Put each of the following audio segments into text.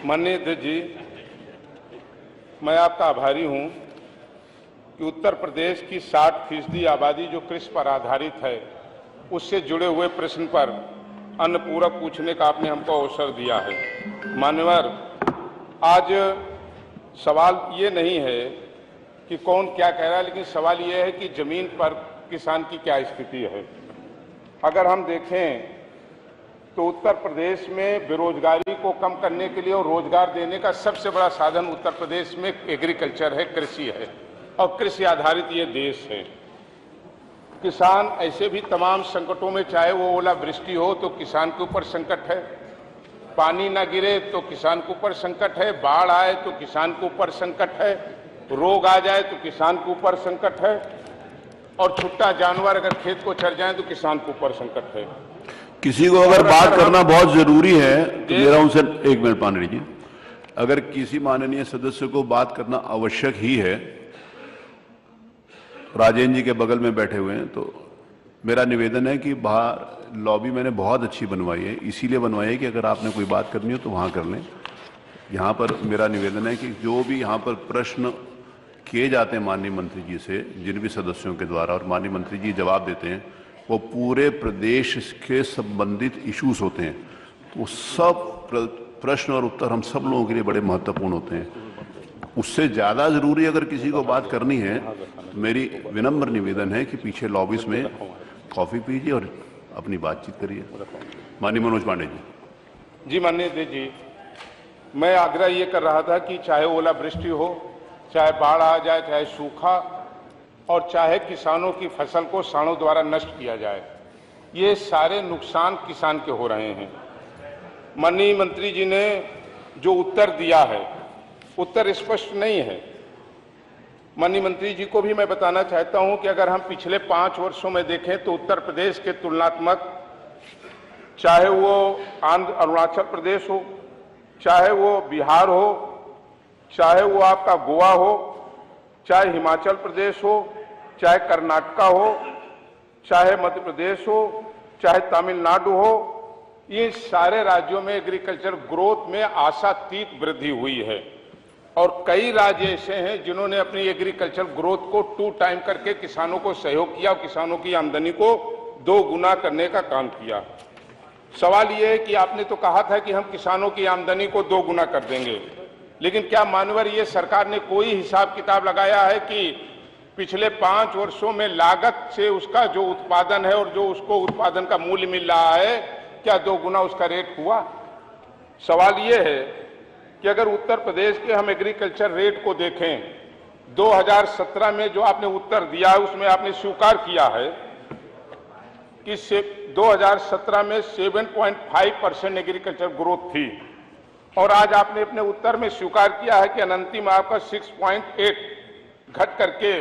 माननीय अध्यक्ष जी, मैं आपका आभारी हूं कि उत्तर प्रदेश की 60% आबादी जो कृषि पर आधारित है, उससे जुड़े हुए प्रश्न पर अन्य पूरक पूछने का आपने हमको अवसर दिया है। मान्यवर, आज सवाल ये नहीं है कि कौन क्या कह रहा है, लेकिन सवाल ये है कि जमीन पर किसान की क्या स्थिति है। अगर हम देखें तो उत्तर प्रदेश में बेरोजगारी को कम करने के लिए और रोजगार देने का सबसे बड़ा साधन उत्तर प्रदेश में एग्रीकल्चर है, कृषि है, और कृषि आधारित ये देश है। किसान ऐसे भी तमाम संकटों में, चाहे वो ओलावृष्टि हो तो किसान के ऊपर संकट है, पानी ना गिरे तो किसान के ऊपर संकट है, बाढ़ आए तो किसान के ऊपर संकट है, रोग आ जाए तो किसान के ऊपर संकट है, और छुट्टा जानवर अगर खेत को चढ़ जाए तो किसान के ऊपर संकट है। किसी को अगर बात करना बहुत जरूरी है तो मेरा उनसे 1 मिनट पानी जी, अगर किसी माननीय सदस्य को बात करना आवश्यक ही है, राजेंद्र जी के बगल में बैठे हुए हैं, तो मेरा निवेदन है कि बाहर लॉबी मैंने बहुत अच्छी बनवाई है, इसीलिए बनवाई है कि अगर आपने कोई बात करनी हो तो वहां कर लें। यहाँ पर मेरा निवेदन है कि जो भी यहाँ पर प्रश्न किए जाते हैं माननीय मंत्री जी से, जिन भी सदस्यों के द्वारा, और माननीय मंत्री जी जवाब देते हैं, वो पूरे प्रदेश के संबंधित इश्यूज होते हैं, तो सब प्रश्न और उत्तर हम सब लोगों के लिए बड़े महत्वपूर्ण होते हैं। उससे ज़्यादा ज़रूरी अगर किसी को बात करनी है, मेरी विनम्र निवेदन है कि पीछे लॉबीज में कॉफ़ी पीजिए और अपनी बातचीत करिए। माननीय मनोज पांडे जी। जी माननीय अध्यक्ष जी, मैं आग्रह ये कर रहा था कि चाहे ओलावृष्टि हो, चाहे बाढ़ आ जाए, चाहे सूखा, और चाहे किसानों की फसल को सांडों द्वारा नष्ट किया जाए, ये सारे नुकसान किसान के हो रहे हैं। माननीय मंत्री जी ने जो उत्तर दिया है, उत्तर स्पष्ट नहीं है। माननीय मंत्री जी को भी मैं बताना चाहता हूं कि अगर हम पिछले 5 वर्षों में देखें तो उत्तर प्रदेश के तुलनात्मक, चाहे वो अरुणाचल प्रदेश हो, चाहे वो बिहार हो, चाहे वो आपका गोवा हो, चाहे हिमाचल प्रदेश हो, चाहे कर्नाटका हो, चाहे मध्य प्रदेश हो, चाहे तमिलनाडु हो, ये सारे राज्यों में एग्रीकल्चर ग्रोथ में आशातीत वृद्धि हुई है। और कई राज्य ऐसे हैं जिन्होंने अपनी एग्रीकल्चर ग्रोथ को 2 टाइम करके किसानों को सहयोग किया, किसानों की आमदनी को 2 गुना करने का काम किया। सवाल यह है कि आपने तो कहा था कि हम किसानों की आमदनी को 2 गुना कर देंगे, लेकिन क्या मानवर ये सरकार ने कोई हिसाब किताब लगाया है कि पिछले 5 वर्षों में लागत से उसका जो उत्पादन है और जो उसको उत्पादन का मूल्य मिल रहा है, क्या 2 गुना उसका रेट हुआ? सवाल ये है कि अगर उत्तर प्रदेश के हम एग्रीकल्चर रेट को देखें, 2017 में जो आपने उत्तर दिया है उसमें आपने स्वीकार किया है कि 2017 में 7.5% एग्रीकल्चर ग्रोथ थी, और आज आपने अपने उत्तर में स्वीकार किया है कि अंतिम आपका 6.8 घट करके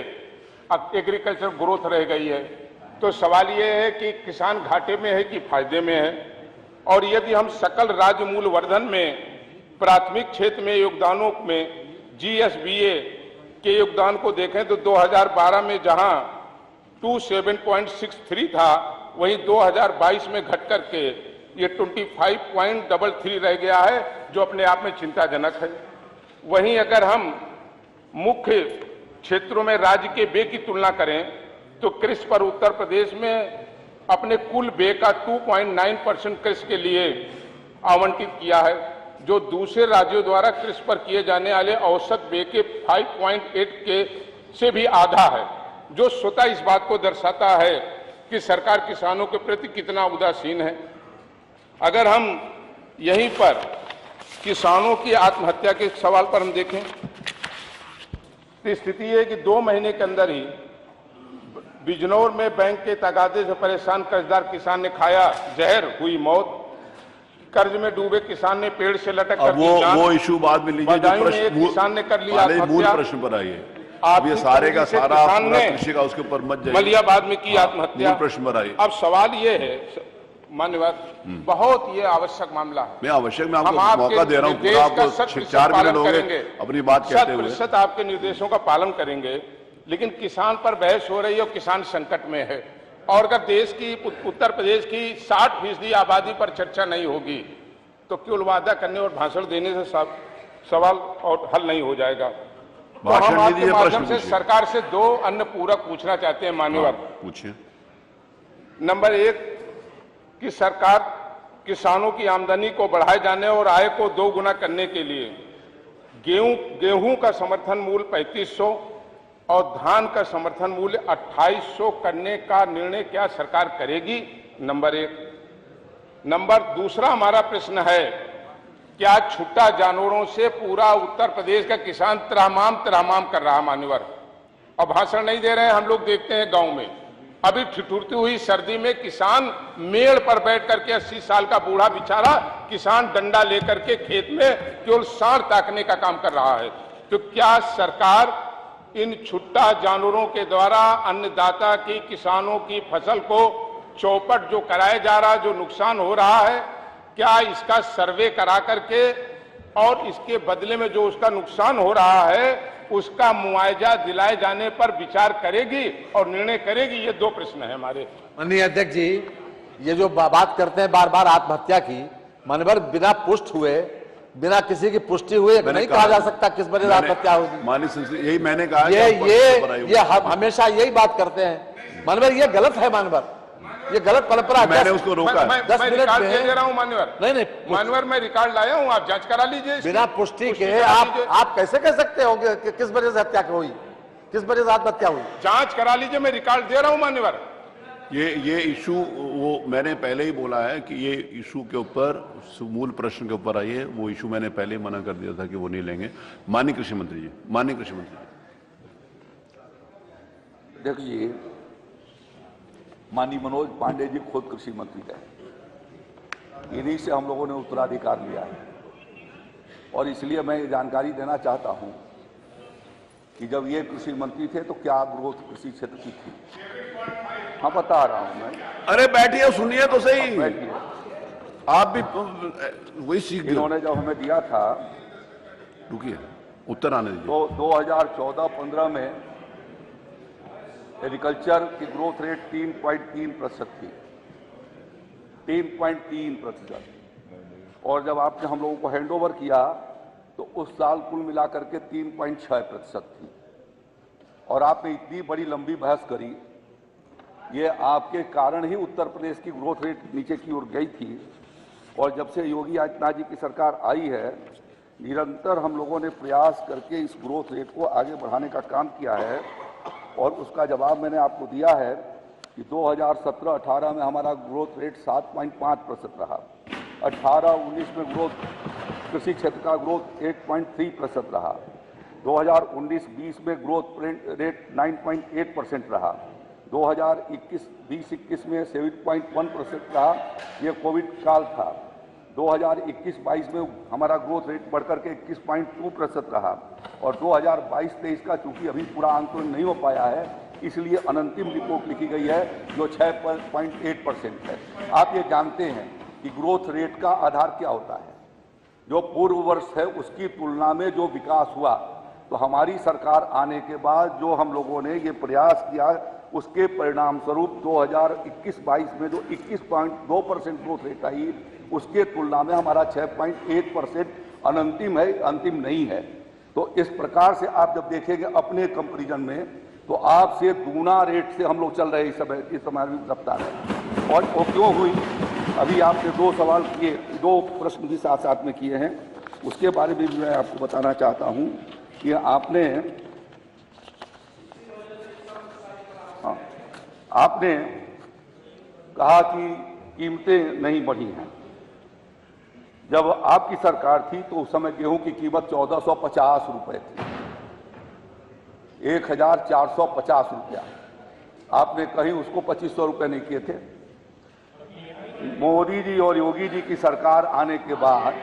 अब एग्रीकल्चर ग्रोथ रह गई है। तो सवाल यह है कि किसान घाटे में है कि फायदे में है? और यदि हम सकल राज्य मूल्य वर्धन में प्राथमिक क्षेत्र में योगदानों में GSBA के योगदान को देखें तो 2012 में जहां 27.63 था, वहीं 2022 में घट करके ये 25.33 रह गया है, जो अपने आप में चिंताजनक है। वहीं अगर हम मुख्य क्षेत्रों में राज्य के व्यय की तुलना करें तो कृषि पर उत्तर प्रदेश में अपने कुल व्यय का 2.9% कृषि के लिए आवंटित किया है, जो दूसरे राज्यों द्वारा कृषि पर किए जाने वाले औसत व्यय के 5.8 के से भी आधा है, जो स्वतः इस बात को दर्शाता है कि सरकार किसानों के प्रति कितना उदासीन है। अगर हम यहीं पर किसानों की आत्महत्या के सवाल पर हम देखें तो स्थिति है कि 2 महीने के अंदर ही बिजनौर में बैंक के तगादे से परेशान कर्जदार किसान ने खाया जहर, हुई मौत। कर्ज में डूबे किसान ने पेड़ से लटक कर वो इशू बाद में लीजिए, जो प्रश्न किसान ने कर लिया मूल प्रश्न पर आइए। अब ये सारे का सारा कृषि का उसके ऊपर मत जाइए। मलियाबाद में की आत्महत्या, मूल प्रश्न पर आइए। अब सवाल ये है मान्यवर, बहुत ये आवश्यक मामला है। मैं आवश्यक, मैं आपको मौका दे रहा हूँ, पूरा आपको 4 मिनट हो गए अपनी बात कहते हुए। 100% आपके निर्देशों का पालन करेंगे, लेकिन किसान पर बहस हो रही है और किसान संकट में है। और अगर देश की, उत्तर प्रदेश की 60% आबादी पर चर्चा नहीं होगी तो केवल वादा करने और भाषण देने से सवाल और हल नहीं हो जाएगा। तो हम आपके माध्यम से सरकार से दो अन्य पूरक पूछना चाहते हैं माननीय। पूछिए। नंबर एक कि सरकार किसानों की आमदनी को बढ़ाए जाने और आय को 2 गुना करने के लिए गेहूं का समर्थन मूल्य 3500 और धान का समर्थन मूल्य 2800 करने का निर्णय क्या सरकार करेगी? नंबर एक। नंबर दूसरा हमारा प्रश्न है, क्या छुट्टा जानवरों से पूरा उत्तर प्रदेश का किसान त्रामाम कर रहा है मान्यवर? अब भाषण नहीं दे रहे हैं, हम लोग देखते हैं गांव में अभी ठिठुरती हुई सर्दी में किसान मेड़ पर बैठ करके 80 साल का बूढ़ा बेचारा किसान डंडा लेकर के खेत में केवल सांड ताकने का काम कर रहा है। तो क्या सरकार इन छुट्टा जानवरों के द्वारा अन्नदाता की किसानों की फसल को चौपट जो कराया जा रहा है, जो नुकसान हो रहा है, क्या इसका सर्वे करा करके और इसके बदले में जो उसका नुकसान हो रहा है उसका मुआवजा दिलाए जाने पर विचार करेगी और निर्णय करेगी? ये 2 प्रश्न है हमारे। माननीय अध्यक्ष जी, ये जो बात करते हैं बार बार आत्महत्या की, माननीय बिना पुष्ट हुए, बिना किसी की पुष्टि हुए नहीं कहा जा सकता किस वजह से आत्महत्या होगी। माननीय संसद, यही मैंने कहा। ये हमेशा यही बात करते हैं माननीय, ये गलत है माननीय, ये गलत परंपरा। मैंने उसको रोका। मैं 10 मिनट दे रहा हूं मान्यवर। नहीं मान्यवर, मैं रिकॉर्ड लाया हूं, आप जांच करा लीजिए। बिना पुष्टि के आप कैसे कह सकते हो कि किस वजह से हत्या हुई, किस वजह से आत्महत्या हुई? जांच करा लीजिए, मैं रिकॉर्ड दे रहा हूं मान्यवर। ये इशू वो मैंने पहले ही बोला है कि ये इशू के ऊपर, मूल प्रश्न के ऊपर आइए, वो इशू मैंने पहले ही मना कर दिया था कि वो नहीं लेंगे। माननीय कृषि मंत्री जी, माननीय कृषि मंत्री जी। देखिए, माननीय मनोज पांडे जी खुद कृषि मंत्री रहे, इन्हीं से हम लोगों ने उत्तराधिकार लिया है और इसलिए मैं ये जानकारी देना चाहता हूं कि जब ये कृषि मंत्री थे तो क्या ग्रोथ कृषि क्षेत्र की थी। हाँ, बता रहा हूं मैं। अरे बैठिए, सुनिए तो सही। बैठिए, आप भी वही सीख। इन्होंने जब हमें दिया था, रुकिए, उत्तर आने दीजिए। तो 2014-15 में एग्रीकल्चर की ग्रोथ रेट 3.3% थी, 3.3%। और जब आपने हम लोगों को हैंडओवर किया तो उस साल कुल मिलाकर के 3.6% थी। और आपने इतनी बड़ी लंबी बहस करी, ये आपके कारण ही उत्तर प्रदेश की ग्रोथ रेट नीचे की ओर गई थी। और जब से योगी आदित्यनाथ जी की सरकार आई है, निरंतर हम लोगों ने प्रयास करके इस ग्रोथ रेट को आगे बढ़ाने का काम किया है और उसका जवाब मैंने आपको दिया है कि 2017-18 में हमारा ग्रोथ रेट 7.5% रहा, 18-19 में ग्रोथ कृषि क्षेत्र का ग्रोथ 8.3% रहा, 2019-20 में ग्रोथ रेट 9.8% रहा, 2021-20 में 7.1% रहा, ये कोविड काल था। 2021-22 में हमारा ग्रोथ रेट बढ़कर के 21.2% रहा और 2022-23 का चूंकि अभी पूरा आंकलन नहीं हो पाया है, इसलिए अनंतिम रिपोर्ट लिखी गई है जो 6.8% है। आप ये जानते हैं कि ग्रोथ रेट का आधार क्या होता है? जो पूर्व वर्ष है उसकी तुलना में जो विकास हुआ। तो हमारी सरकार आने के बाद जो हम लोगों ने ये प्रयास किया, उसके परिणाम स्वरूप 2021-22 में जो 21.2% ग्रोथ रेट आई, उसके तुलना में हमारा 6.8% अनंतिम है, अंतिम नहीं है। तो इस प्रकार से आप जब देखेंगे अपने कंपैरिजन में, तो आपसे दूना रेट से हम लोग चल रहे हैं इस समय रफ्तार है। और वो क्यों हुई? अभी आपने 2 सवाल किए, 2 प्रश्न भी साथ साथ में किए हैं, उसके बारे में भी मैं आपको बताना चाहता हूं कि आपने कहा कि कीमतें नहीं बढ़ी हैं। जब आपकी सरकार थी तो उस समय गेहूं की कीमत 1450 रुपए थी, 1450 रुपया। आपने कहीं उसको 2500 रुपये नहीं किए थे। मोदी जी और योगी जी की सरकार आने के बाद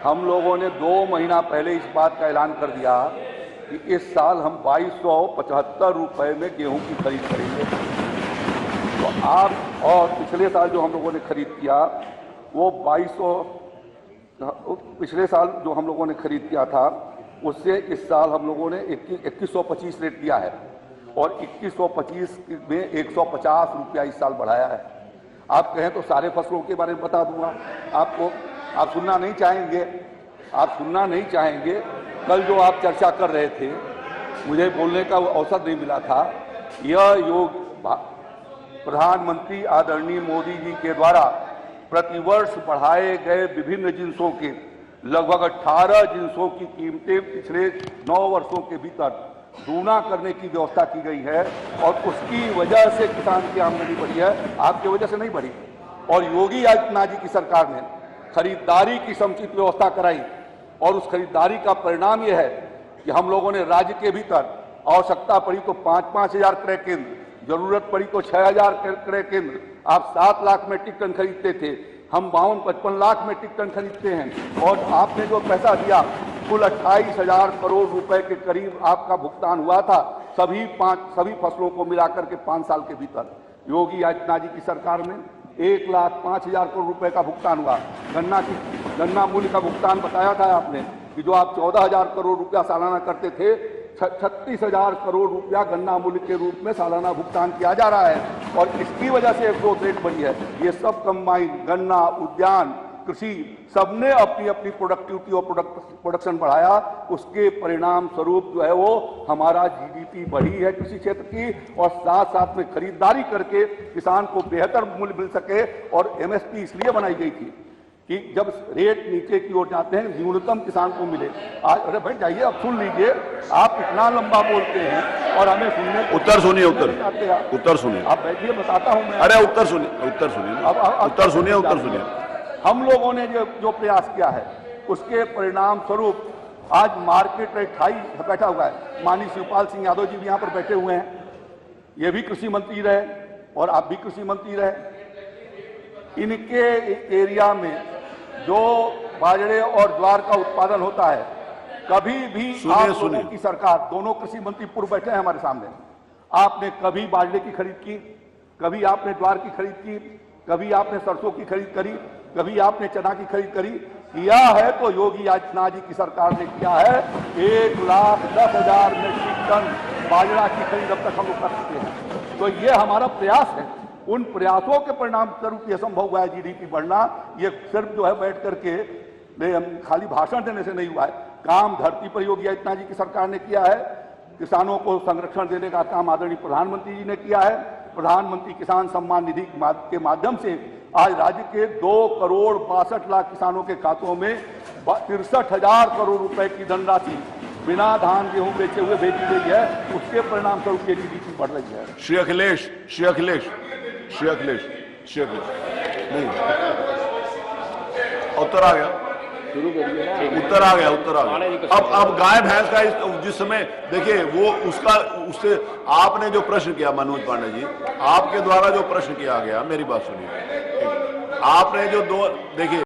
हम लोगों ने 2 महीना पहले इस बात का ऐलान कर दिया कि इस साल हम 2275 रुपये में गेहूं की खरीद करेंगे। तो आप और पिछले साल जो हम लोगों ने खरीद किया वो 2200, पिछले साल जो हम लोगों ने खरीद किया था उससे इस साल हम लोगों ने 2125 रेट दिया है और 2125 में 150 रुपया इस साल बढ़ाया है। आप कहें तो सारे फसलों के बारे में बता दूंगा आपको। आप सुनना नहीं चाहेंगे, आप सुनना नहीं चाहेंगे। कल जो आप चर्चा कर रहे थे, मुझे बोलने का अवसर नहीं मिला था। यह योग प्रधानमंत्री आदरणीय मोदी जी के द्वारा प्रतिवर्ष बढ़ाए गए विभिन्न जिन्सों के लगभग 18 जिन्सों की कीमतें पिछले 9 वर्षों के भीतर दूना करने की व्यवस्था की गई है और उसकी वजह से किसान की आमदनी बढ़ी है, आपकी वजह से नहीं बढ़ी। और योगी आदित्यनाथ जी की सरकार ने खरीदारी की समुचित व्यवस्था कराई और उस खरीदारी का परिणाम यह है कि हम लोगों ने राज्य के भीतर आवश्यकता पड़ी तो 5-5 हजार क्रय केंद्र, जरूरत पड़ी तो 6,000 क्रय केंद्र। आप 7 लाख मेट्रिक टन खरीदते थे, हम 52-55 लाख मेट्रिक टन खरीदते हैं और आपने जो पैसा दिया कुल 28,000 करोड़ रुपए के करीब आपका भुगतान हुआ था सभी फसलों को मिलाकर के 5 साल के भीतर। योगी आदित्यनाथ जी की सरकार में 1,05,000 करोड़ रुपए का भुगतान हुआ। गन्ना मूल्य का भुगतान बताया था आपने कि जो आप 14,000 करोड़ रुपया सालाना करते थे, 36,000 करोड़ रुपया गन्ना मूल्य के रूप में सालाना भुगतान किया जा रहा है और इसकी वजह से ग्रोथ रेट बढ़ी है। ये सब कंबाइन गन्ना, उद्यान, कृषि सबने अपनी अपनी प्रोडक्टिविटी और प्रोडक्शन बढ़ाया। उसके परिणाम स्वरूप जो है वो हमारा जीडीपी बढ़ी है कृषि क्षेत्र की और साथ साथ में खरीदारी करके किसान को बेहतर मूल्य मिल सके। और एमएसपी इसलिए बनाई गई थी कि जब रेट नीचे की ओर जाते हैं न्यूनतम किसान को मिले। आज अरे भाई जाइए, अब सुन लीजिए, आप इतना लंबा बोलते हैं और हमें सुनने उत्तर सुनिए, उत्तर सुनिए। आप बैठिए, बताता हूं मैं। अरे उत्तर सुनिए, उत्तर सुनिए। हम लोगों ने जो प्रयास किया है उसके परिणाम स्वरूप आज मार्केट रेट हाई बैठा हुआ है। माननीय शिवपाल सिंह यादव जी भी यहाँ पर बैठे हुए हैं, ये भी कृषि मंत्री रहे और आप भी कृषि मंत्री रहे। इनके एरिया में जो बाजरे और ज्वार का उत्पादन होता है, कभी भी आप लोगों की सरकार, दोनों कृषि मंत्री पूर्व बैठे हैं हमारे सामने, आपने कभी बाजरे की खरीद की, कभी आपने ज्वार की खरीद की, कभी आपने सरसों की खरीद करी, कभी आपने चना की खरीद करी? किया है तो योगी आदित्यनाथ जी की सरकार ने किया है। 1,10,000 मेट्रिक टन बाजरा की खरीद अब तक हम लोग कर चुके हैं। तो ये हमारा प्रयास है, उन प्रयासों के परिणाम स्वरूप यह संभव हुआ है जीडीपी बढ़ना। ये सिर्फ जो है बैठ करके खाली भाषण देने से नहीं हुआ है, काम धरती पर योगी आदित्यनाथ जी की सरकार ने किया है। किसानों को संरक्षण देने का काम आदरणीय प्रधानमंत्री जी ने किया है। प्रधानमंत्री किसान सम्मान निधि के माध्यम से आज राज्य के 2,62,00,000 किसानों के खातों में 63,000 करोड़ रुपए की धनराशि बिना धान गेहूं बेचे हुए भेजी गई है। उसके परिणाम स्वरूप ये जीडीपी बढ़ रही है। श्री अखिलेश नहीं, उत्तर आ गया, उत्तर आ गया। अब गाय भैंस का जिस समय देखिए वो उससे आपने जो प्रश्न किया मनोज पांडे जी, आपके द्वारा जो प्रश्न किया गया, मेरी बात सुनिए, आपने जो देखिए